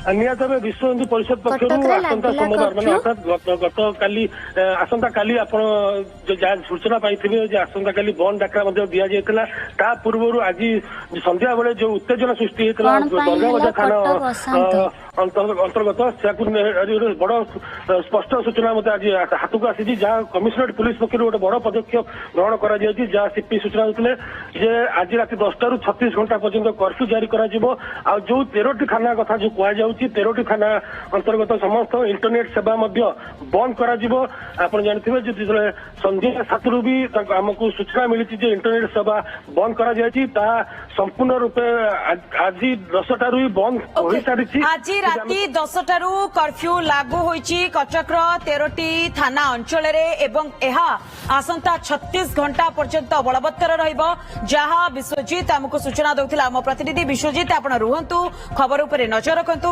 निहत भाव विश्व हिंदू परिषद पक्षर आसंता सोमवार मैंने अर्थात आसंता काली आप सूचना पाई आसंता काली बंद डाकरा दि जाता ता पूर्व आज संध्या बेले जो उत्तेजना सृष्टि होता दरगाबजा थाना अंतर्गत बड़ स्पष्ट सूचना मत आज हाथ को आसी जहाँ कमिशनरेट पुलिस पक्ष गोटे बड़ पदक्षेप ग्रहण कर जहाँ सीपी सूचना देते आज रात 10 ରୁ 36 घंटा पर्यंत कर्फ्यू जारी कर जो 13टी थाना कथा जो कहुँ 13टी थाना अंतर्गत समस्त इंटरनेट सेवा बंद कर जानते जो संध्या 7 ରୁ भी आमको सूचना मिली इंटरनेट सेवा बंद कर संपूर्ण रूपे आज 10 ରୁ बंद हो सारी आज राति 10 ଟାରୁ कर्फ्यू लागू होईची कटकर 13टी थाना अंचल एवं आसंता 36 घंटा पर्यंत बलवत्तर रहिबो जहां विश्वजीत आमको सूचना दउथिला। आम प्रतिनिधि विश्वजीत आपण रुहंतु खबर उपरे नजर रखंतु।